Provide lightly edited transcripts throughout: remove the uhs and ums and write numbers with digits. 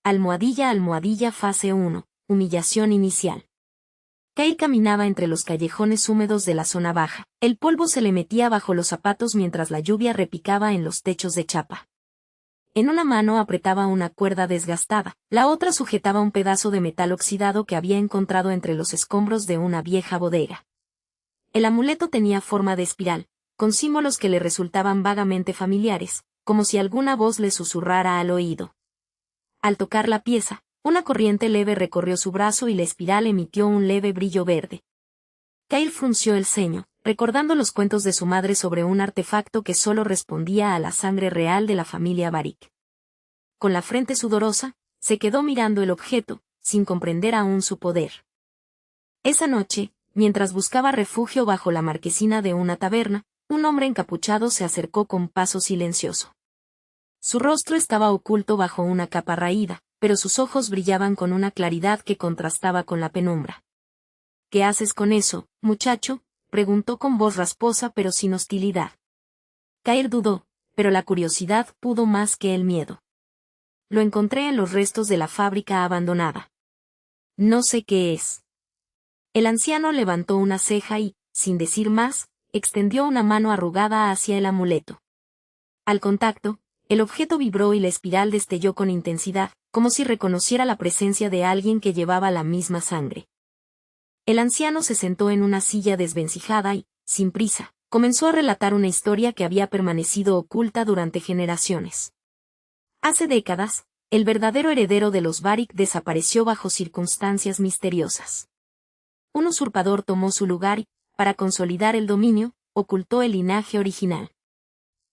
Almohadilla fase 1, humillación inicial. Kair caminaba entre los callejones húmedos de la zona baja. El polvo se le metía bajo los zapatos mientras la lluvia repicaba en los techos de chapa. En una mano apretaba una cuerda desgastada, la otra sujetaba un pedazo de metal oxidado que había encontrado entre los escombros de una vieja bodega. El amuleto tenía forma de espiral, con símbolos que le resultaban vagamente familiares, como si alguna voz le susurrara al oído. Al tocar la pieza, una corriente leve recorrió su brazo y la espiral emitió un leve brillo verde. Kair frunció el ceño, recordando los cuentos de su madre sobre un artefacto que solo respondía a la sangre real de la familia Barik. Con la frente sudorosa, se quedó mirando el objeto, sin comprender aún su poder. Esa noche, mientras buscaba refugio bajo la marquesina de una taberna, un hombre encapuchado se acercó con paso silencioso. Su rostro estaba oculto bajo una capa raída, pero sus ojos brillaban con una claridad que contrastaba con la penumbra. —¿Qué haces con eso, muchacho? —preguntó con voz rasposa pero sin hostilidad. Kair dudó, pero la curiosidad pudo más que el miedo. —Lo encontré en los restos de la fábrica abandonada. No sé qué es. El anciano levantó una ceja y, sin decir más, extendió una mano arrugada hacia el amuleto. Al contacto, el objeto vibró y la espiral destelló con intensidad, como si reconociera la presencia de alguien que llevaba la misma sangre. El anciano se sentó en una silla desvencijada y, sin prisa, comenzó a relatar una historia que había permanecido oculta durante generaciones. Hace décadas, el verdadero heredero de los Barik desapareció bajo circunstancias misteriosas. Un usurpador tomó su lugar y, para consolidar el dominio, ocultó el linaje original.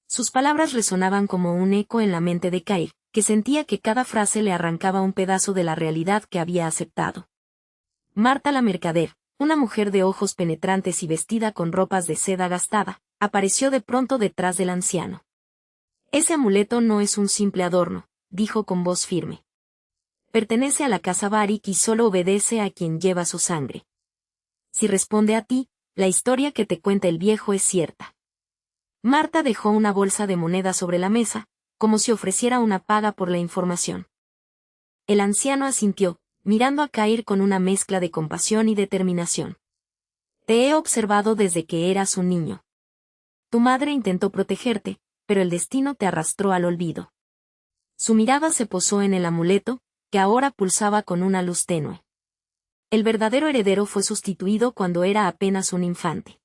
Sus palabras resonaban como un eco en la mente de Kair, que sentía que cada frase le arrancaba un pedazo de la realidad que había aceptado. Marta la mercader, una mujer de ojos penetrantes y vestida con ropas de seda gastada, apareció de pronto detrás del anciano. «Ese amuleto no es un simple adorno», dijo con voz firme. «Pertenece a la casa Barik y solo obedece a quien lleva su sangre. Si responde a ti, la historia que te cuenta el viejo es cierta». Marta dejó una bolsa de monedas sobre la mesa, como si ofreciera una paga por la información. El anciano asintió, mirando a Kair con una mezcla de compasión y determinación. «Te he observado desde que eras un niño. Tu madre intentó protegerte, pero el destino te arrastró al olvido». Su mirada se posó en el amuleto, que ahora pulsaba con una luz tenue. El verdadero heredero fue sustituido cuando era apenas un infante.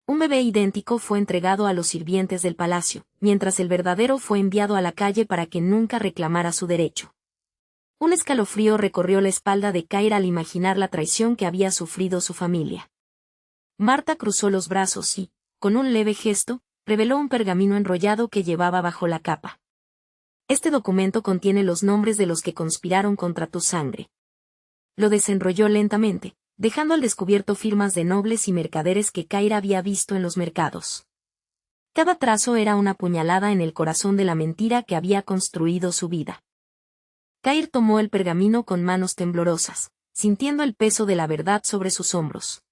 Un bebé idéntico fue entregado a los sirvientes del palacio, mientras el verdadero fue enviado a la calle para que nunca reclamara su derecho. Un escalofrío recorrió la espalda de Kair al imaginar la traición que había sufrido su familia. Marta cruzó los brazos y, con un leve gesto, reveló un pergamino enrollado que llevaba bajo la capa. «Este documento contiene los nombres de los que conspiraron contra tu sangre». Lo desenrolló lentamente, dejando al descubierto firmas de nobles y mercaderes que Kair había visto en los mercados. Cada trazo era una puñalada en el corazón de la mentira que había construido su vida. Kair tomó el pergamino con manos temblorosas, sintiendo el peso de la verdad sobre sus hombros.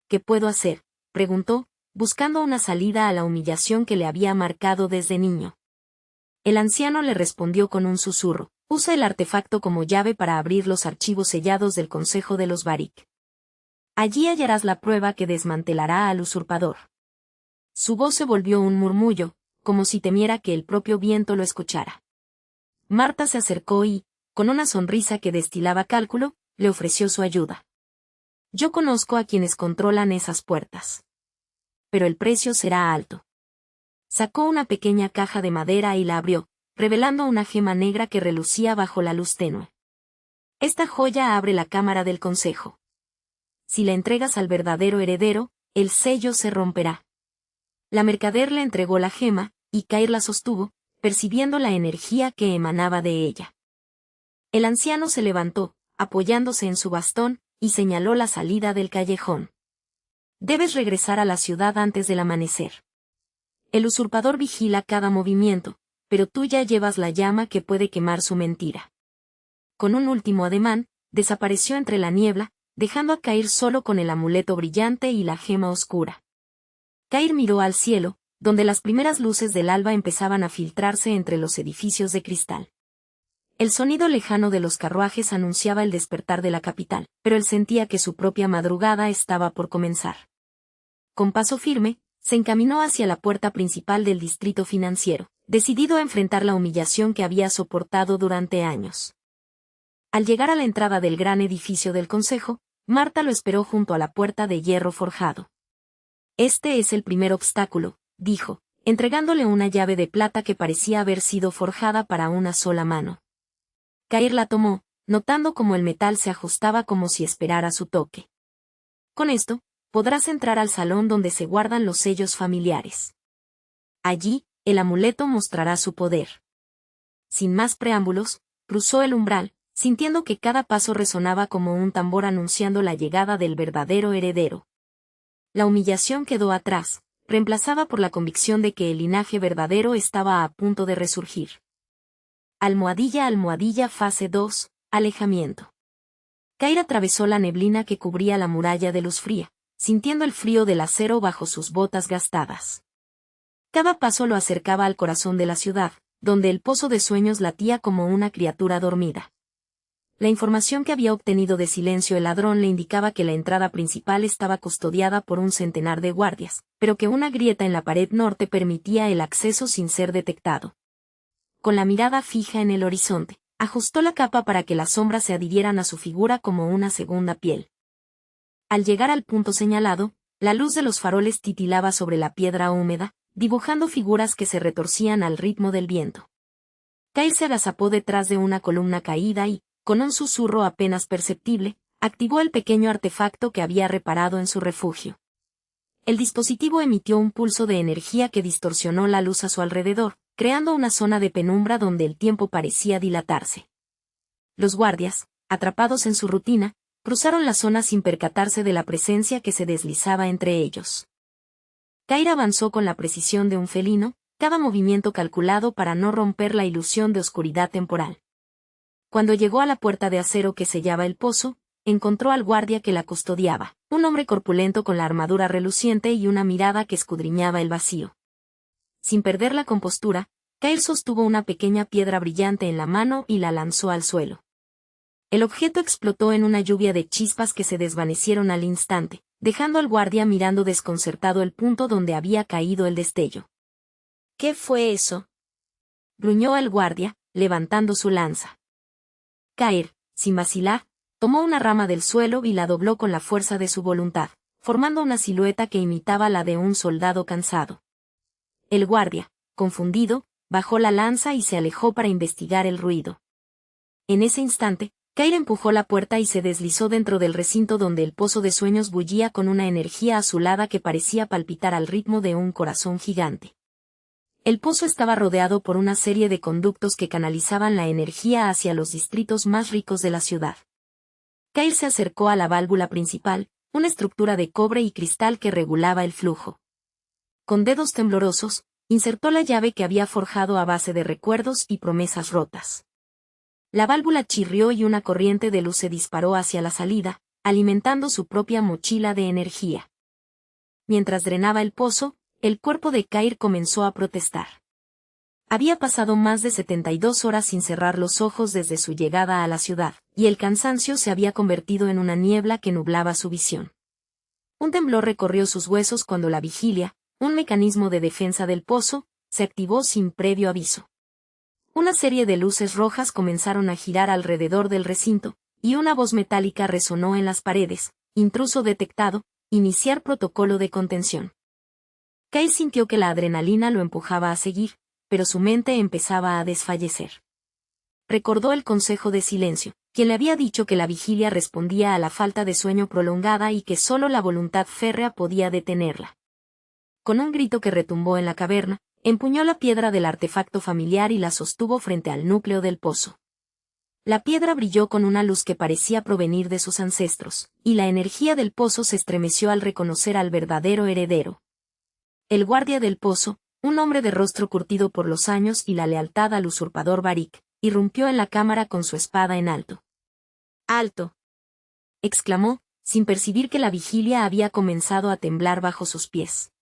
«¿Qué puedo hacer?», preguntó, buscando una salida a la humillación que le había marcado desde niño. El anciano le respondió con un susurro: «Usa el artefacto como llave para abrir los archivos sellados del Consejo de los Barik. Allí hallarás la prueba que desmantelará al usurpador». Su voz se volvió un murmullo, como si temiera que el propio viento lo escuchara. Marta se acercó y, con una sonrisa que destilaba cálculo, le ofreció su ayuda. «Yo conozco a quienes controlan esas puertas. Pero el precio será alto». Sacó una pequeña caja de madera y la abrió, revelando una gema negra que relucía bajo la luz tenue. «Esta joya abre la cámara del consejo. Si la entregas al verdadero heredero, el sello se romperá». La mercader le entregó la gema, y Kair la sostuvo, percibiendo la energía que emanaba de ella. El anciano se levantó, apoyándose en su bastón, y señaló la salida del callejón. «Debes regresar a la ciudad antes del amanecer. El usurpador vigila cada movimiento, pero tú ya llevas la llama que puede quemar su mentira». Con un último ademán, desapareció entre la niebla, dejando a Kair solo con el amuleto brillante y la gema oscura. Kair miró al cielo, donde las primeras luces del alba empezaban a filtrarse entre los edificios de cristal. El sonido lejano de los carruajes anunciaba el despertar de la capital, pero él sentía que su propia madrugada estaba por comenzar. Con paso firme, se encaminó hacia la puerta principal del distrito financiero, decidido a enfrentar la humillación que había soportado durante años. Al llegar a la entrada del gran edificio del consejo, Marta lo esperó junto a la puerta de hierro forjado. «Este es el primer obstáculo», dijo, entregándole una llave de plata que parecía haber sido forjada para una sola mano. Cair la tomó, notando cómo el metal se ajustaba como si esperara su toque. «Con esto, podrás entrar al salón donde se guardan los sellos familiares. Allí, el amuleto mostrará su poder». Sin más preámbulos, cruzó el umbral, sintiendo que cada paso resonaba como un tambor anunciando la llegada del verdadero heredero. La humillación quedó atrás, reemplazada por la convicción de que el linaje verdadero estaba a punto de resurgir. Almohadilla fase 2, alejamiento. Cair atravesó la neblina que cubría la muralla de luz fría, sintiendo el frío del acero bajo sus botas gastadas. Cada paso lo acercaba al corazón de la ciudad, donde el pozo de sueños latía como una criatura dormida. La información que había obtenido de Silencio el ladrón le indicaba que la entrada principal estaba custodiada por un centenar de guardias, pero que una grieta en la pared norte permitía el acceso sin ser detectado. Con la mirada fija en el horizonte, ajustó la capa para que las sombras se adhirieran a su figura como una segunda piel. Al llegar al punto señalado, la luz de los faroles titilaba sobre la piedra húmeda, dibujando figuras que se retorcían al ritmo del viento. Cair se agazapó detrás de una columna caída y, con un susurro apenas perceptible, activó el pequeño artefacto que había reparado en su refugio. El dispositivo emitió un pulso de energía que distorsionó la luz a su alrededor, creando una zona de penumbra donde el tiempo parecía dilatarse. Los guardias, atrapados en su rutina, cruzaron la zona sin percatarse de la presencia que se deslizaba entre ellos. Cair avanzó con la precisión de un felino, cada movimiento calculado para no romper la ilusión de oscuridad temporal. Cuando llegó a la puerta de acero que sellaba el pozo, encontró al guardia que la custodiaba, un hombre corpulento con la armadura reluciente y una mirada que escudriñaba el vacío. Sin perder la compostura, Cair sostuvo una pequeña piedra brillante en la mano y la lanzó al suelo. El objeto explotó en una lluvia de chispas que se desvanecieron al instante, dejando al guardia mirando desconcertado el punto donde había caído el destello. «¿Qué fue eso?», gruñó el guardia, levantando su lanza. Cair, sin vacilar, tomó una rama del suelo y la dobló con la fuerza de su voluntad, formando una silueta que imitaba la de un soldado cansado. El guardia, confundido, bajó la lanza y se alejó para investigar el ruido. En ese instante, Cair empujó la puerta y se deslizó dentro del recinto donde el pozo de sueños bullía con una energía azulada que parecía palpitar al ritmo de un corazón gigante. El pozo estaba rodeado por una serie de conductos que canalizaban la energía hacia los distritos más ricos de la ciudad. Cair se acercó a la válvula principal, una estructura de cobre y cristal que regulaba el flujo. Con dedos temblorosos, insertó la llave que había forjado a base de recuerdos y promesas rotas. La válvula chirrió y una corriente de luz se disparó hacia la salida, alimentando su propia mochila de energía. Mientras drenaba el pozo, el cuerpo de Cair comenzó a protestar. Había pasado más de 72 horas sin cerrar los ojos desde su llegada a la ciudad, y el cansancio se había convertido en una niebla que nublaba su visión. Un temblor recorrió sus huesos cuando la vigilia, un mecanismo de defensa del pozo, se activó sin previo aviso. Una serie de luces rojas comenzaron a girar alrededor del recinto, y una voz metálica resonó en las paredes: «Intruso detectado, iniciar protocolo de contención». Cair sintió que la adrenalina lo empujaba a seguir, pero su mente empezaba a desfallecer. Recordó el consejo de Silencio, quien le había dicho que la vigilia respondía a la falta de sueño prolongada y que solo la voluntad férrea podía detenerla. Con un grito que retumbó en la caverna, empuñó la piedra del artefacto familiar y la sostuvo frente al núcleo del pozo. La piedra brilló con una luz que parecía provenir de sus ancestros, y la energía del pozo se estremeció al reconocer al verdadero heredero. El guardia del pozo, un hombre de rostro curtido por los años y la lealtad al usurpador Barik, irrumpió en la cámara con su espada en alto. «¡Alto!», exclamó, sin percibir que la vigilia había comenzado a temblar bajo sus pies.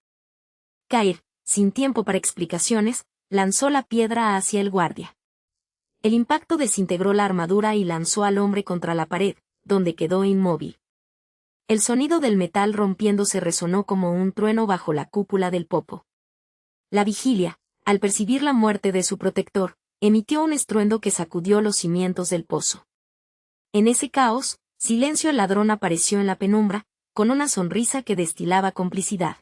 Cair, sin tiempo para explicaciones, lanzó la piedra hacia el guardia. El impacto desintegró la armadura y lanzó al hombre contra la pared, donde quedó inmóvil. El sonido del metal rompiéndose resonó como un trueno bajo la cúpula del popo. La vigilia, al percibir la muerte de su protector, emitió un estruendo que sacudió los cimientos del pozo. En ese caos, Silencio el ladrón apareció en la penumbra, con una sonrisa que destilaba complicidad.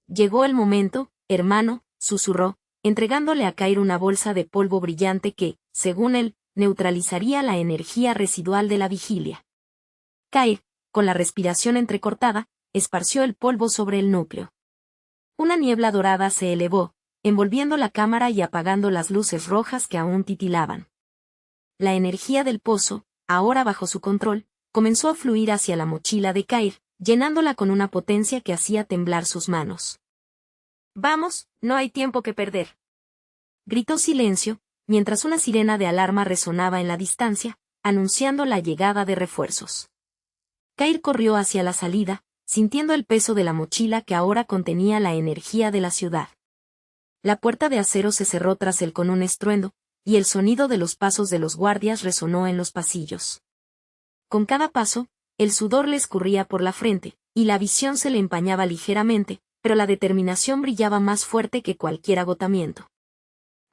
Llegó el momento, hermano, susurró, entregándole a Kair una bolsa de polvo brillante que, según él, neutralizaría la energía residual de la vigilia. Kair, con la respiración entrecortada, esparció el polvo sobre el núcleo. Una niebla dorada se elevó, envolviendo la cámara y apagando las luces rojas que aún titilaban. La energía del pozo, ahora bajo su control, comenzó a fluir hacia la mochila de Kair, llenándola con una potencia que hacía temblar sus manos. «Vamos, no hay tiempo que perder», gritó Silencio, mientras una sirena de alarma resonaba en la distancia, anunciando la llegada de refuerzos. Kair corrió hacia la salida, sintiendo el peso de la mochila que ahora contenía la energía de la ciudad. La puerta de acero se cerró tras él con un estruendo, y el sonido de los pasos de los guardias resonó en los pasillos. Con cada paso, el sudor le escurría por la frente, y la visión se le empañaba ligeramente, pero la determinación brillaba más fuerte que cualquier agotamiento.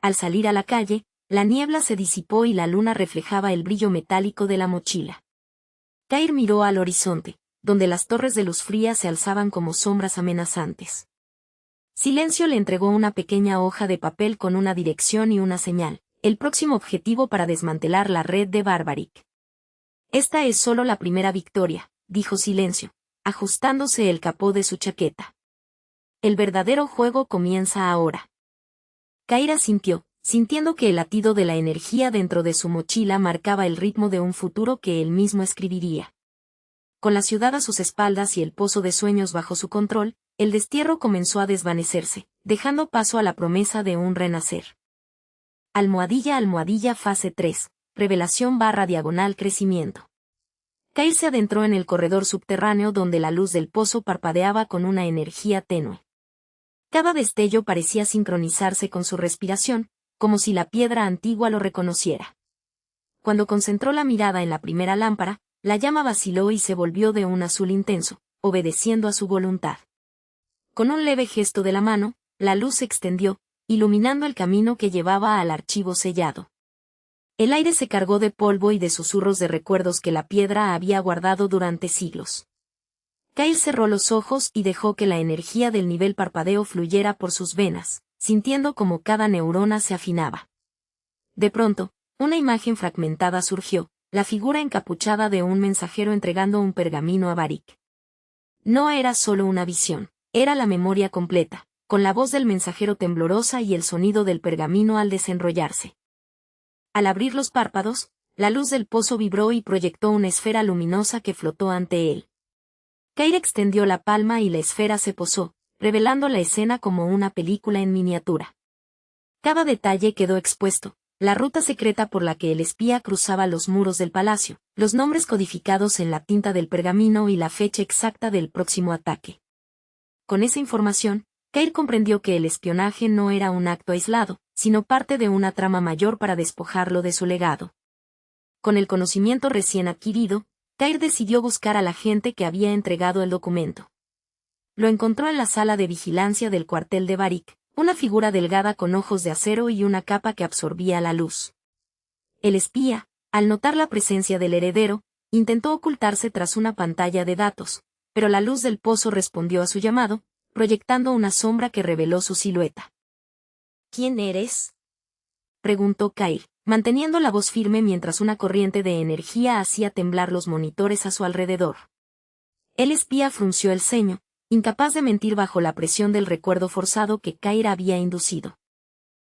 Al salir a la calle, la niebla se disipó y la luna reflejaba el brillo metálico de la mochila. Kair miró al horizonte, donde las torres de luz fría se alzaban como sombras amenazantes. Silencio le entregó una pequeña hoja de papel con una dirección y una señal, el próximo objetivo para desmantelar la red de Barbaric. «Esta es solo la primera victoria», dijo Silencio, ajustándose el capó de su chaqueta. «El verdadero juego comienza ahora». Kair asintió, sintiendo que el latido de la energía dentro de su mochila marcaba el ritmo de un futuro que él mismo escribiría. Con la ciudad a sus espaldas y el pozo de sueños bajo su control, el destierro comenzó a desvanecerse, dejando paso a la promesa de un renacer. Almohadilla fase 3, revelación / crecimiento. Kair se adentró en el corredor subterráneo donde la luz del pozo parpadeaba con una energía tenue. Cada destello parecía sincronizarse con su respiración, como si la piedra antigua lo reconociera. Cuando concentró la mirada en la primera lámpara, la llama vaciló y se volvió de un azul intenso, obedeciendo a su voluntad. Con un leve gesto de la mano, la luz se extendió, iluminando el camino que llevaba al archivo sellado. El aire se cargó de polvo y de susurros de recuerdos que la piedra había guardado durante siglos. Kair cerró los ojos y dejó que la energía del nivel parpadeo fluyera por sus venas, sintiendo como cada neurona se afinaba. De pronto, una imagen fragmentada surgió, la figura encapuchada de un mensajero entregando un pergamino a Barik. No era solo una visión, era la memoria completa, con la voz del mensajero temblorosa y el sonido del pergamino al desenrollarse. Al abrir los párpados, la luz del pozo vibró y proyectó una esfera luminosa que flotó ante él. Kair extendió la palma y la esfera se posó, revelando la escena como una película en miniatura. Cada detalle quedó expuesto, la ruta secreta por la que el espía cruzaba los muros del palacio, los nombres codificados en la tinta del pergamino y la fecha exacta del próximo ataque. Con esa información, Kair comprendió que el espionaje no era un acto aislado, sino parte de una trama mayor para despojarlo de su legado. Con el conocimiento recién adquirido, Kair decidió buscar a la gente que había entregado el documento. Lo encontró en la sala de vigilancia del cuartel de Barik, una figura delgada con ojos de acero y una capa que absorbía la luz. El espía, al notar la presencia del heredero, intentó ocultarse tras una pantalla de datos, pero la luz del pozo respondió a su llamado, proyectando una sombra que reveló su silueta. «¿Quién eres?», preguntó Kair, manteniendo la voz firme mientras una corriente de energía hacía temblar los monitores a su alrededor. El espía frunció el ceño, incapaz de mentir bajo la presión del recuerdo forzado que Kair había inducido.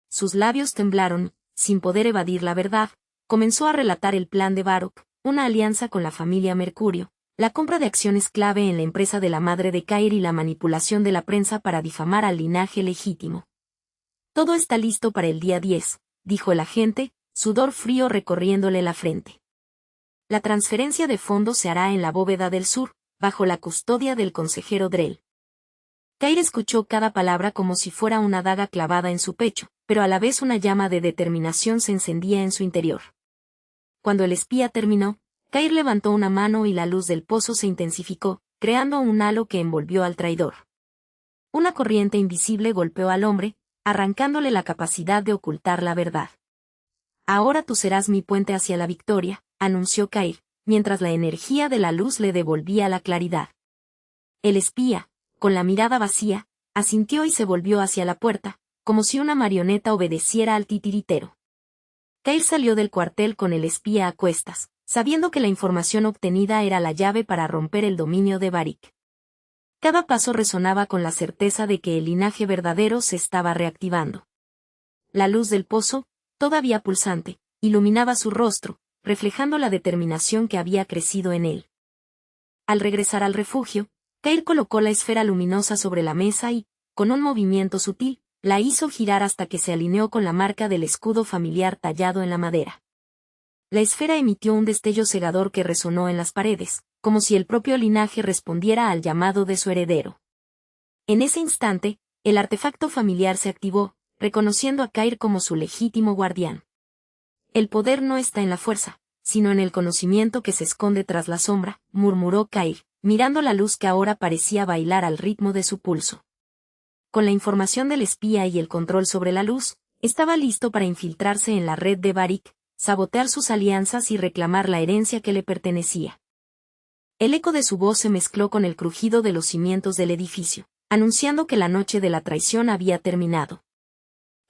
Sus labios temblaron, sin poder evadir la verdad, comenzó a relatar el plan de Baruch, una alianza con la familia Mercurio, la compra de acciones clave en la empresa de la madre de Kair y la manipulación de la prensa para difamar al linaje legítimo. «Todo está listo para el día 10», dijo el agente, sudor frío recorriéndole la frente. «La transferencia de fondos se hará en la bóveda del sur, bajo la custodia del consejero Drell». Kair escuchó cada palabra como si fuera una daga clavada en su pecho, pero a la vez una llama de determinación se encendía en su interior. Cuando el espía terminó, Kair levantó una mano y la luz del pozo se intensificó, creando un halo que envolvió al traidor. Una corriente invisible golpeó al hombre, arrancándole la capacidad de ocultar la verdad. Ahora tú serás mi puente hacia la victoria, anunció Kair, mientras la energía de la luz le devolvía la claridad. El espía, con la mirada vacía, asintió y se volvió hacia la puerta, como si una marioneta obedeciera al titiritero. Kair salió del cuartel con el espía a cuestas, sabiendo que la información obtenida era la llave para romper el dominio de Varric. Cada paso resonaba con la certeza de que el linaje verdadero se estaba reactivando. La luz del pozo, todavía pulsante, iluminaba su rostro, reflejando la determinación que había crecido en él. Al regresar al refugio, Kair colocó la esfera luminosa sobre la mesa y, con un movimiento sutil, la hizo girar hasta que se alineó con la marca del escudo familiar tallado en la madera. La esfera emitió un destello cegador que resonó en las paredes, como si el propio linaje respondiera al llamado de su heredero. En ese instante, el artefacto familiar se activó, reconociendo a Kair como su legítimo guardián. El poder no está en la fuerza, sino en el conocimiento que se esconde tras la sombra, murmuró Kair, mirando la luz que ahora parecía bailar al ritmo de su pulso. Con la información del espía y el control sobre la luz, estaba listo para infiltrarse en la red de Varric, sabotear sus alianzas y reclamar la herencia que le pertenecía. El eco de su voz se mezcló con el crujido de los cimientos del edificio, anunciando que la noche de la traición había terminado.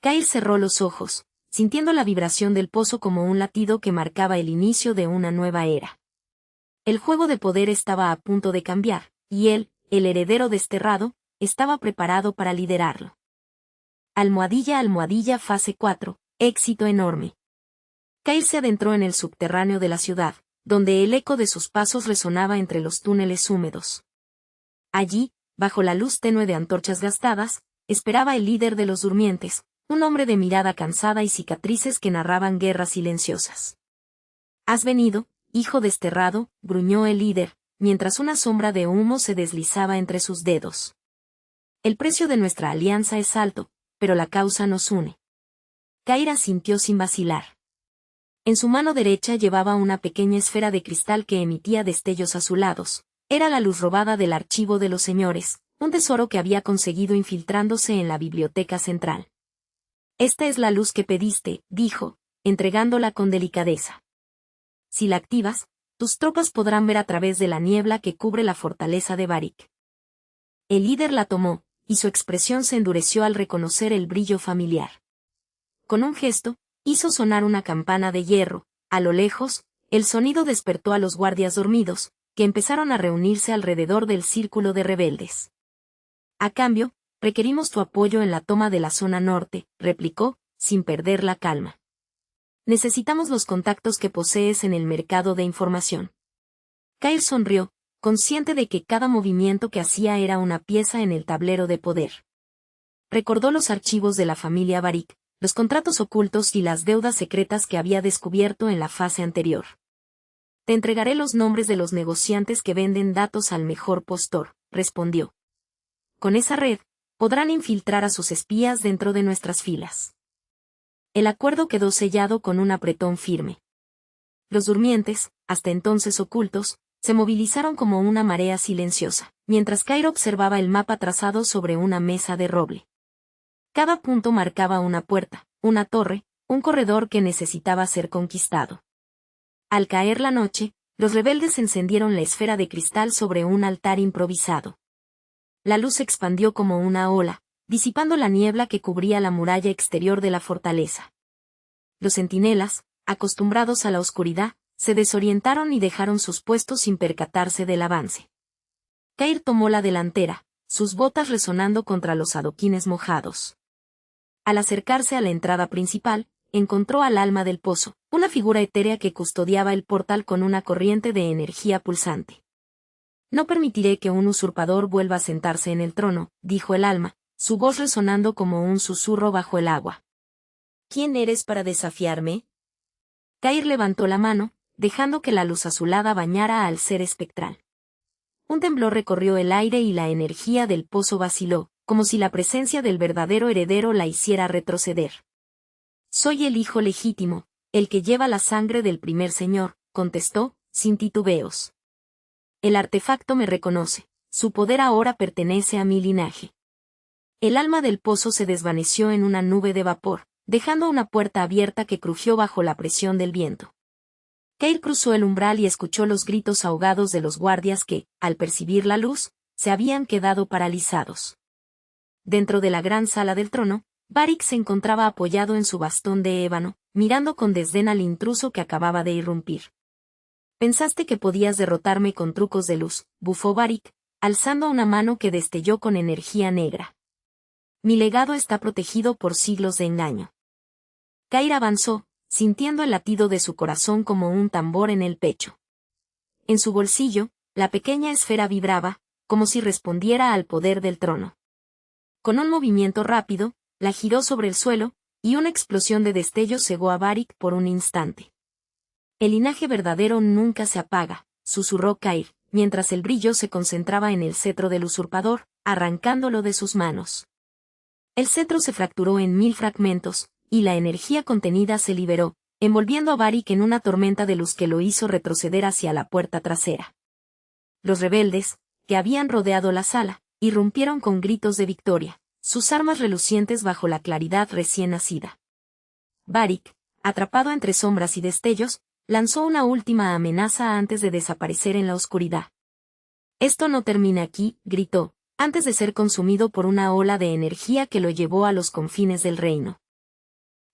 Kair cerró los ojos, sintiendo la vibración del pozo como un latido que marcaba el inicio de una nueva era. El juego de poder estaba a punto de cambiar, y él, el heredero desterrado, estaba preparado para liderarlo. Almohadilla fase 4, éxito enorme. Kair se adentró en el subterráneo de la ciudad, donde el eco de sus pasos resonaba entre los túneles húmedos. Allí, bajo la luz tenue de antorchas gastadas, esperaba el líder de los durmientes, un hombre de mirada cansada y cicatrices que narraban guerras silenciosas. «¿Has venido, hijo desterrado?», gruñó el líder, mientras una sombra de humo se deslizaba entre sus dedos. «El precio de nuestra alianza es alto, pero la causa nos une». Kair asintió sin vacilar. En su mano derecha llevaba una pequeña esfera de cristal que emitía destellos azulados. Era la luz robada del archivo de los señores, un tesoro que había conseguido infiltrándose en la biblioteca central. «Esta es la luz que pediste», dijo, entregándola con delicadeza. «Si la activas, tus tropas podrán ver a través de la niebla que cubre la fortaleza de Varric». El líder la tomó, y su expresión se endureció al reconocer el brillo familiar. Con un gesto, hizo sonar una campana de hierro. A lo lejos, el sonido despertó a los guardias dormidos, que empezaron a reunirse alrededor del círculo de rebeldes. «A cambio, requerimos tu apoyo en la toma de la zona norte», replicó, sin perder la calma. «Necesitamos los contactos que posees en el mercado de información». Kair sonrió, consciente de que cada movimiento que hacía era una pieza en el tablero de poder. Recordó los archivos de la familia Varric, los contratos ocultos y las deudas secretas que había descubierto en la fase anterior. «Te entregaré los nombres de los negociantes que venden datos al mejor postor», respondió. «Con esa red, podrán infiltrar a sus espías dentro de nuestras filas». El acuerdo quedó sellado con un apretón firme. Los durmientes, hasta entonces ocultos, se movilizaron como una marea silenciosa, mientras Kair observaba el mapa trazado sobre una mesa de roble. Cada punto marcaba una puerta, una torre, un corredor que necesitaba ser conquistado. Al caer la noche, los rebeldes encendieron la esfera de cristal sobre un altar improvisado. La luz se expandió como una ola, disipando la niebla que cubría la muralla exterior de la fortaleza. Los centinelas, acostumbrados a la oscuridad, se desorientaron y dejaron sus puestos sin percatarse del avance. Kair tomó la delantera, sus botas resonando contra los adoquines mojados. Al acercarse a la entrada principal, encontró al alma del pozo, una figura etérea que custodiaba el portal con una corriente de energía pulsante. «No permitiré que un usurpador vuelva a sentarse en el trono», dijo el alma, su voz resonando como un susurro bajo el agua. «¿Quién eres para desafiarme?». Kair levantó la mano, dejando que la luz azulada bañara al ser espectral. Un temblor recorrió el aire y la energía del pozo vaciló, como si la presencia del verdadero heredero la hiciera retroceder. «Soy el hijo legítimo, el que lleva la sangre del primer señor», contestó, sin titubeos. «El artefacto me reconoce, su poder ahora pertenece a mi linaje». El alma del pozo se desvaneció en una nube de vapor, dejando una puerta abierta que crujió bajo la presión del viento. Kair cruzó el umbral y escuchó los gritos ahogados de los guardias que, al percibir la luz, se habían quedado paralizados. Dentro de la gran sala del trono, Varric se encontraba apoyado en su bastón de ébano, mirando con desdén al intruso que acababa de irrumpir. «Pensaste que podías derrotarme con trucos de luz», bufó Varric, alzando una mano que destelló con energía negra. «Mi legado está protegido por siglos de engaño». Kair avanzó, sintiendo el latido de su corazón como un tambor en el pecho. En su bolsillo, la pequeña esfera vibraba, como si respondiera al poder del trono. Con un movimiento rápido, la giró sobre el suelo, y una explosión de destellos cegó a Varric por un instante. «El linaje verdadero nunca se apaga», susurró Kair, mientras el brillo se concentraba en el cetro del usurpador, arrancándolo de sus manos. El cetro se fracturó en 1000 fragmentos, y la energía contenida se liberó, envolviendo a Varric en una tormenta de luz que lo hizo retroceder hacia la puerta trasera. Los rebeldes, que habían rodeado la sala, irrumpieron con gritos de victoria, sus armas relucientes bajo la claridad recién nacida. Varric, atrapado entre sombras y destellos, lanzó una última amenaza antes de desaparecer en la oscuridad. «Esto no termina aquí», gritó, antes de ser consumido por una ola de energía que lo llevó a los confines del reino.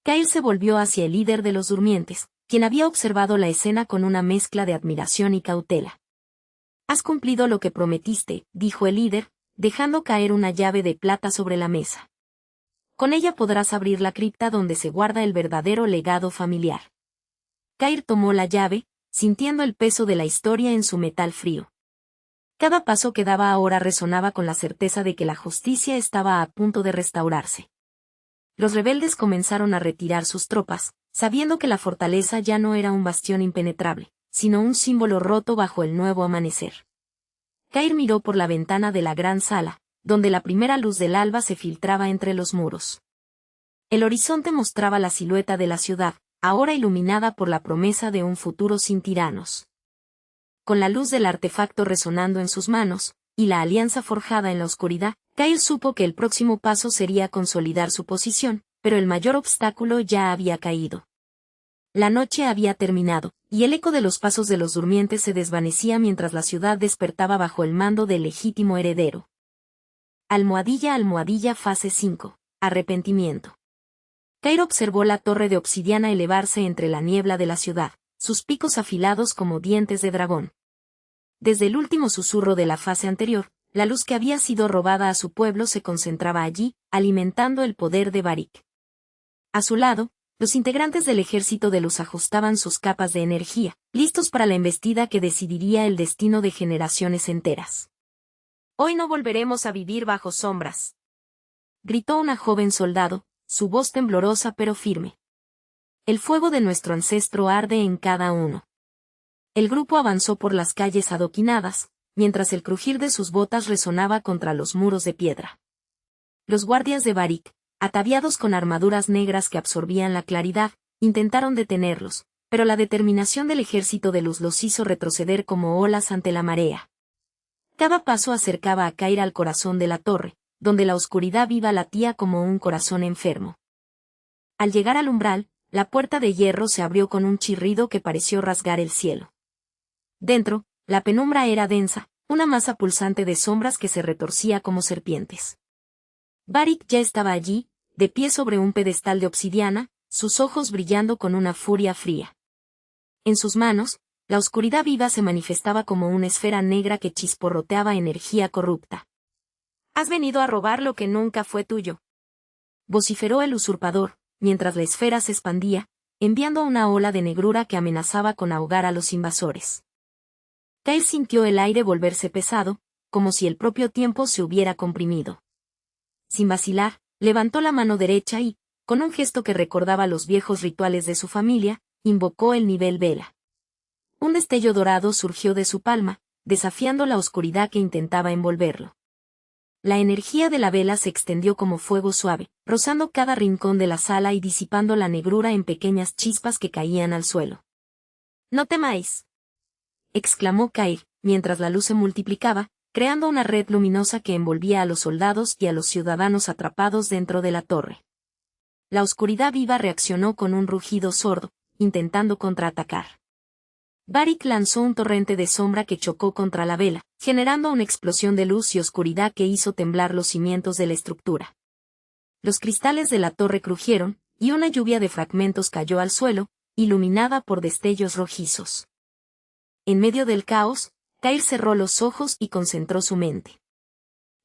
Kair se volvió hacia el líder de los durmientes, quien había observado la escena con una mezcla de admiración y cautela. «Has cumplido lo que prometiste», dijo el líder, dejando caer una llave de plata sobre la mesa. «Con ella podrás abrir la cripta donde se guarda el verdadero legado familiar». Kair tomó la llave, sintiendo el peso de la historia en su metal frío. Cada paso que daba ahora resonaba con la certeza de que la justicia estaba a punto de restaurarse. Los rebeldes comenzaron a retirar sus tropas, sabiendo que la fortaleza ya no era un bastión impenetrable, sino un símbolo roto bajo el nuevo amanecer. Kair miró por la ventana de la gran sala, donde la primera luz del alba se filtraba entre los muros. El horizonte mostraba la silueta de la ciudad, ahora iluminada por la promesa de un futuro sin tiranos. Con la luz del artefacto resonando en sus manos, y la alianza forjada en la oscuridad, Kair supo que el próximo paso sería consolidar su posición, pero el mayor obstáculo ya había caído. La noche había terminado, y el eco de los pasos de los durmientes se desvanecía mientras la ciudad despertaba bajo el mando del legítimo heredero. Almohadilla, almohadilla, fase 5. Arrepentimiento. Kair observó la torre de obsidiana elevarse entre la niebla de la ciudad, sus picos afilados como dientes de dragón. Desde el último susurro de la fase anterior, la luz que había sido robada a su pueblo se concentraba allí, alimentando el poder de Varric. A su lado, los integrantes del ejército de luz ajustaban sus capas de energía, listos para la embestida que decidiría el destino de generaciones enteras. «Hoy no volveremos a vivir bajo sombras», gritó una joven soldado, su voz temblorosa pero firme. «El fuego de nuestro ancestro arde en cada uno». El grupo avanzó por las calles adoquinadas, mientras el crujir de sus botas resonaba contra los muros de piedra. Los guardias de Varric, ataviados con armaduras negras que absorbían la claridad, intentaron detenerlos, pero la determinación del ejército de luz los hizo retroceder como olas ante la marea. Cada paso acercaba a Kair al corazón de la torre, donde la oscuridad viva latía como un corazón enfermo. Al llegar al umbral, la puerta de hierro se abrió con un chirrido que pareció rasgar el cielo. Dentro, la penumbra era densa, una masa pulsante de sombras que se retorcía como serpientes. Varric ya estaba allí, de pie sobre un pedestal de obsidiana, sus ojos brillando con una furia fría. En sus manos, la oscuridad viva se manifestaba como una esfera negra que chisporroteaba energía corrupta. «Has venido a robar lo que nunca fue tuyo», vociferó el usurpador, mientras la esfera se expandía, enviando una ola de negrura que amenazaba con ahogar a los invasores. Kair sintió el aire volverse pesado, como si el propio tiempo se hubiera comprimido. Sin vacilar, levantó la mano derecha y, con un gesto que recordaba los viejos rituales de su familia, invocó el nivel vela. Un destello dorado surgió de su palma, desafiando la oscuridad que intentaba envolverlo. La energía de la vela se extendió como fuego suave, rozando cada rincón de la sala y disipando la negrura en pequeñas chispas que caían al suelo. «¡No temáis!», exclamó Cair, mientras la luz se multiplicaba, creando una red luminosa que envolvía a los soldados y a los ciudadanos atrapados dentro de la torre. La oscuridad viva reaccionó con un rugido sordo, intentando contraatacar. Varric lanzó un torrente de sombra que chocó contra la vela, generando una explosión de luz y oscuridad que hizo temblar los cimientos de la estructura. Los cristales de la torre crujieron, y una lluvia de fragmentos cayó al suelo, iluminada por destellos rojizos. En medio del caos, Cair cerró los ojos y concentró su mente.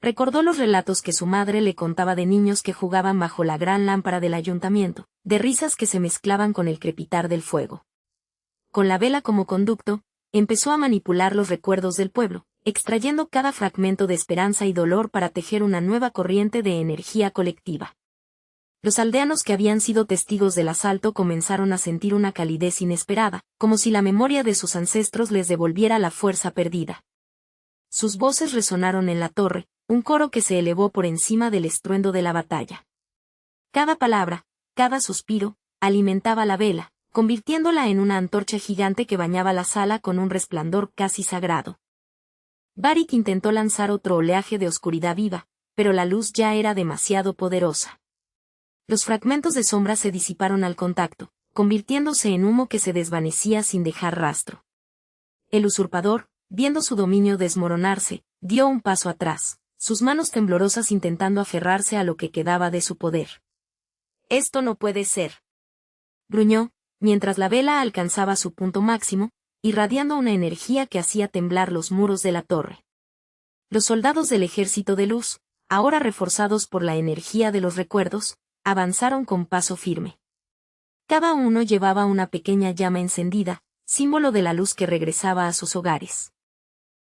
Recordó los relatos que su madre le contaba de niños que jugaban bajo la gran lámpara del ayuntamiento, de risas que se mezclaban con el crepitar del fuego. Con la vela como conducto, empezó a manipular los recuerdos del pueblo, extrayendo cada fragmento de esperanza y dolor para tejer una nueva corriente de energía colectiva. Los aldeanos que habían sido testigos del asalto comenzaron a sentir una calidez inesperada, como si la memoria de sus ancestros les devolviera la fuerza perdida. Sus voces resonaron en la torre, un coro que se elevó por encima del estruendo de la batalla. Cada palabra, cada suspiro, alimentaba la vela, convirtiéndola en una antorcha gigante que bañaba la sala con un resplandor casi sagrado. Varric intentó lanzar otro oleaje de oscuridad viva, pero la luz ya era demasiado poderosa. Los fragmentos de sombra se disiparon al contacto, convirtiéndose en humo que se desvanecía sin dejar rastro. El usurpador, viendo su dominio desmoronarse, dio un paso atrás, sus manos temblorosas intentando aferrarse a lo que quedaba de su poder. «Esto no puede ser», gruñó, mientras la vela alcanzaba su punto máximo, irradiando una energía que hacía temblar los muros de la torre. Los soldados del ejército de luz, ahora reforzados por la energía de los recuerdos, avanzaron con paso firme. Cada uno llevaba una pequeña llama encendida, símbolo de la luz que regresaba a sus hogares.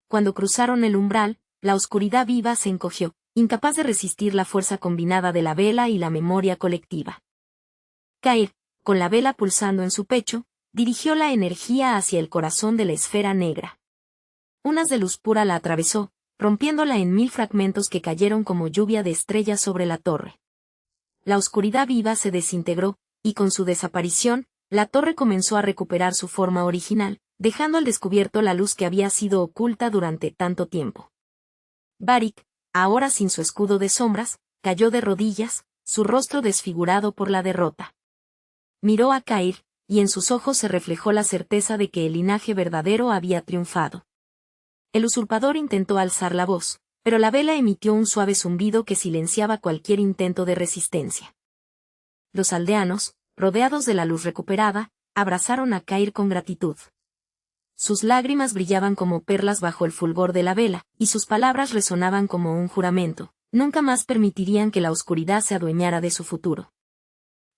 Cuando cruzaron el umbral, la oscuridad viva se encogió, incapaz de resistir la fuerza combinada de la vela y la memoria colectiva. Cair, con la vela pulsando en su pecho, dirigió la energía hacia el corazón de la esfera negra. Un haz de luz pura la atravesó, rompiéndola en 1000 fragmentos que cayeron como lluvia de estrellas sobre la torre. La oscuridad viva se desintegró, y con su desaparición, la torre comenzó a recuperar su forma original, dejando al descubierto la luz que había sido oculta durante tanto tiempo. Varric, ahora sin su escudo de sombras, cayó de rodillas, su rostro desfigurado por la derrota. Miró a Cair, y en sus ojos se reflejó la certeza de que el linaje verdadero había triunfado. El usurpador intentó alzar la voz, pero la vela emitió un suave zumbido que silenciaba cualquier intento de resistencia. Los aldeanos, rodeados de la luz recuperada, abrazaron a Cair con gratitud. Sus lágrimas brillaban como perlas bajo el fulgor de la vela, y sus palabras resonaban como un juramento: nunca más permitirían que la oscuridad se adueñara de su futuro.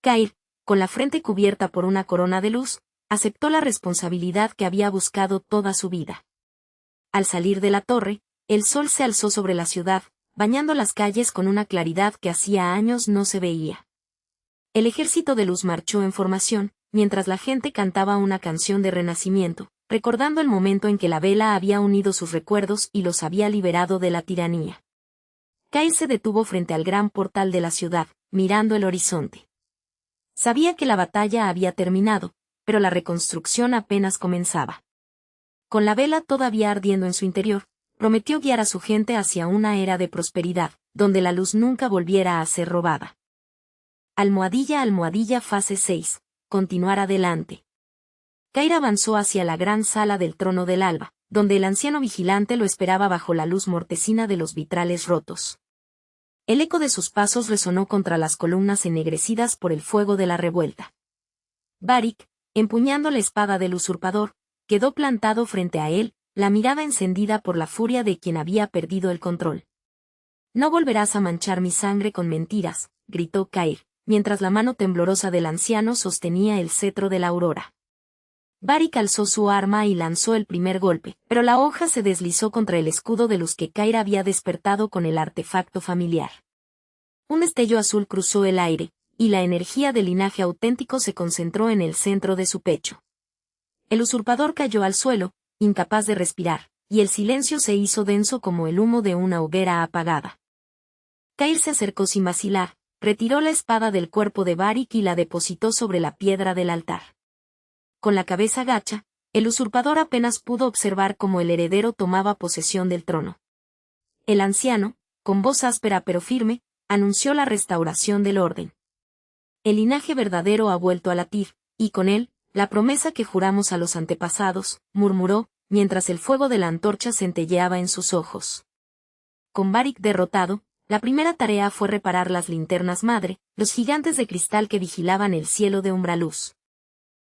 Cair, con la frente cubierta por una corona de luz, aceptó la responsabilidad que había buscado toda su vida. Al salir de la torre, el sol se alzó sobre la ciudad, bañando las calles con una claridad que hacía años no se veía. El ejército de luz marchó en formación, mientras la gente cantaba una canción de renacimiento, recordando el momento en que la vela había unido sus recuerdos y los había liberado de la tiranía. Cair se detuvo frente al gran portal de la ciudad, mirando el horizonte. Sabía que la batalla había terminado, pero la reconstrucción apenas comenzaba. Con la vela todavía ardiendo en su interior, prometió guiar a su gente hacia una era de prosperidad, donde la luz nunca volviera a ser robada. Almohadilla fase 6. Continuar adelante. Cair avanzó hacia la gran sala del trono del alba, donde el anciano vigilante lo esperaba bajo la luz mortecina de los vitrales rotos. El eco de sus pasos resonó contra las columnas ennegrecidas por el fuego de la revuelta. Varric, empuñando la espada del usurpador, quedó plantado frente a él, la mirada encendida por la furia de quien había perdido el control. «No volverás a manchar mi sangre con mentiras», gritó Cair, mientras la mano temblorosa del anciano sostenía el cetro de la aurora. Varric alzó su arma y lanzó el primer golpe, pero la hoja se deslizó contra el escudo de luz que Cair había despertado con el artefacto familiar. Un destello azul cruzó el aire, y la energía del linaje auténtico se concentró en el centro de su pecho. El usurpador cayó al suelo, incapaz de respirar, y el silencio se hizo denso como el humo de una hoguera apagada. Cair se acercó sin vacilar, retiró la espada del cuerpo de Baric y la depositó sobre la piedra del altar. Con la cabeza gacha, el usurpador apenas pudo observar cómo el heredero tomaba posesión del trono. El anciano, con voz áspera pero firme, anunció la restauración del orden. El linaje verdadero ha vuelto a latir, y con él, la promesa que juramos a los antepasados, murmuró, mientras el fuego de la antorcha centelleaba en sus ojos. Con Baric derrotado, la primera tarea fue reparar las linternas madre, los gigantes de cristal que vigilaban el cielo de Umbraluz.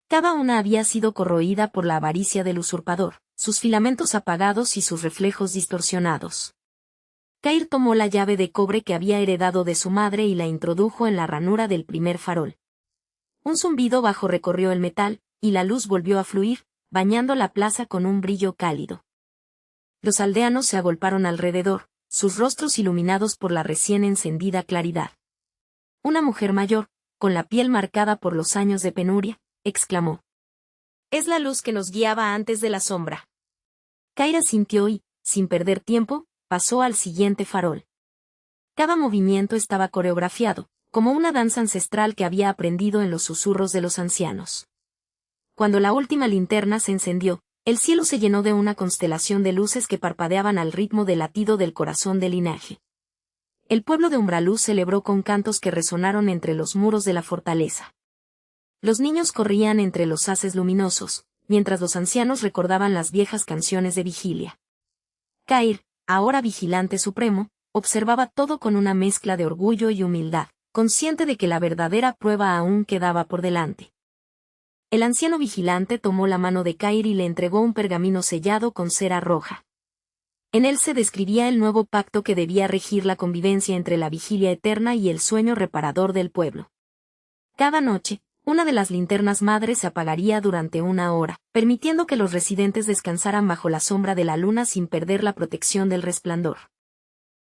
Cada una había sido corroída por la avaricia del usurpador, sus filamentos apagados y sus reflejos distorsionados. Cair tomó la llave de cobre que había heredado de su madre y la introdujo en la ranura del primer farol. Un zumbido bajo recorrió el metal, y la luz volvió a fluir, bañando la plaza con un brillo cálido. Los aldeanos se agolparon alrededor, sus rostros iluminados por la recién encendida claridad. Una mujer mayor, con la piel marcada por los años de penuria, exclamó: «Es la luz que nos guiaba antes de la sombra». Cair asintió y, sin perder tiempo, pasó al siguiente farol. Cada movimiento estaba coreografiado, como una danza ancestral que había aprendido en los susurros de los ancianos. Cuando la última linterna se encendió, el cielo se llenó de una constelación de luces que parpadeaban al ritmo del latido del corazón del linaje. El pueblo de Umbraluz celebró con cantos que resonaron entre los muros de la fortaleza. Los niños corrían entre los haces luminosos, mientras los ancianos recordaban las viejas canciones de vigilia. Cair, ahora vigilante supremo, observaba todo con una mezcla de orgullo y humildad, consciente de que la verdadera prueba aún quedaba por delante. El anciano vigilante tomó la mano de Cair y le entregó un pergamino sellado con cera roja. En él se describía el nuevo pacto que debía regir la convivencia entre la vigilia eterna y el sueño reparador del pueblo. Cada noche, una de las linternas madres se apagaría durante 1 hora, permitiendo que los residentes descansaran bajo la sombra de la luna sin perder la protección del resplandor.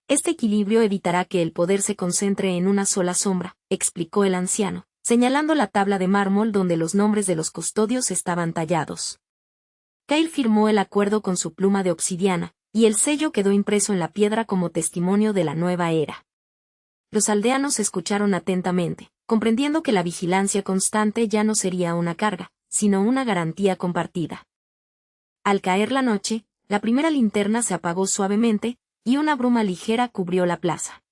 Este equilibrio evitará que el poder se concentre en una sola sombra, explicó el anciano, señalando la tabla de mármol donde los nombres de los custodios estaban tallados. Cair firmó el acuerdo con su pluma de obsidiana, y el sello quedó impreso en la piedra como testimonio de la nueva era. Los aldeanos escucharon atentamente, comprendiendo que la vigilancia constante ya no sería una carga, sino una garantía compartida. Al caer la noche, la primera linterna se apagó suavemente, y una bruma ligera cubrió la plaza.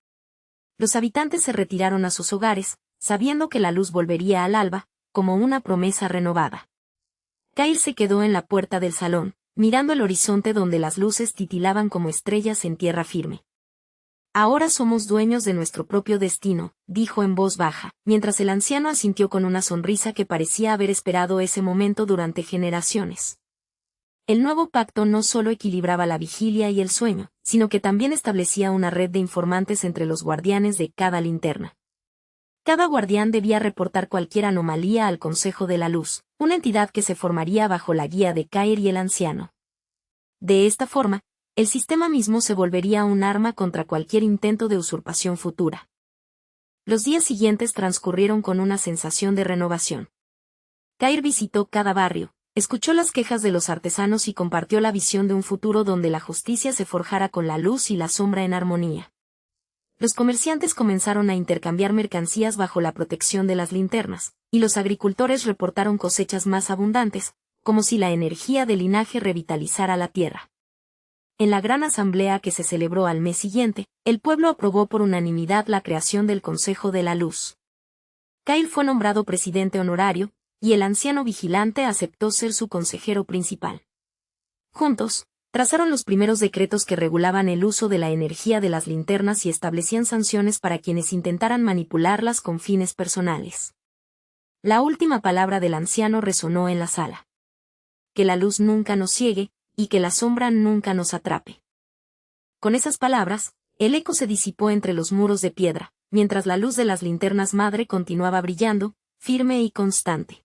Los habitantes se retiraron a sus hogares, sabiendo que la luz volvería al alba, como una promesa renovada. Cair se quedó en la puerta del salón, mirando el horizonte donde las luces titilaban como estrellas en tierra firme. «Ahora somos dueños de nuestro propio destino», dijo en voz baja, mientras el anciano asintió con una sonrisa que parecía haber esperado ese momento durante generaciones. El nuevo pacto no solo equilibraba la vigilia y el sueño, sino que también establecía una red de informantes entre los guardianes de cada linterna. Cada guardián debía reportar cualquier anomalía al Consejo de la Luz, una entidad que se formaría bajo la guía de Cair y el anciano. De esta forma, el sistema mismo se volvería un arma contra cualquier intento de usurpación futura. Los días siguientes transcurrieron con una sensación de renovación. Cair visitó cada barrio, escuchó las quejas de los artesanos y compartió la visión de un futuro donde la justicia se forjara con la luz y la sombra en armonía. Los comerciantes comenzaron a intercambiar mercancías bajo la protección de las linternas, y los agricultores reportaron cosechas más abundantes, como si la energía del linaje revitalizara la tierra. En la gran asamblea que se celebró al mes siguiente, el pueblo aprobó por unanimidad la creación del Consejo de la Luz. Cair fue nombrado presidente honorario, y el anciano vigilante aceptó ser su consejero principal. Juntos, trazaron los primeros decretos que regulaban el uso de la energía de las linternas y establecían sanciones para quienes intentaran manipularlas con fines personales. La última palabra del anciano resonó en la sala. Que la luz nunca nos ciegue, y que la sombra nunca nos atrape. Con esas palabras, el eco se disipó entre los muros de piedra, mientras la luz de las linternas madre continuaba brillando, firme y constante.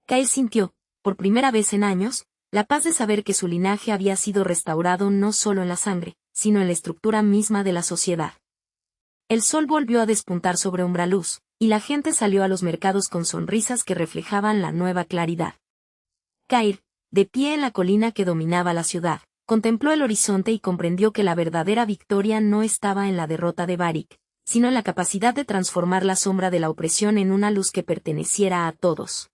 Cair sintió, por primera vez en años, la paz de saber que su linaje había sido restaurado no solo en la sangre, sino en la estructura misma de la sociedad. El sol volvió a despuntar sobre Umbraluz, y la gente salió a los mercados con sonrisas que reflejaban la nueva claridad. Cair, de pie en la colina que dominaba la ciudad, Contempló el horizonte y comprendió que la verdadera victoria no estaba en la derrota de Varric, sino en la capacidad de transformar la sombra de la opresión en una luz que perteneciera a todos.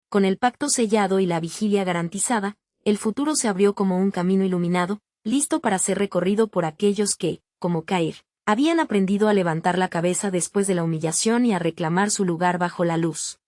Con el pacto sellado y la vigilia garantizada, el futuro se abrió como un camino iluminado, listo para ser recorrido por aquellos que, como Cair, habían aprendido a levantar la cabeza después de la humillación y a reclamar su lugar bajo la luz.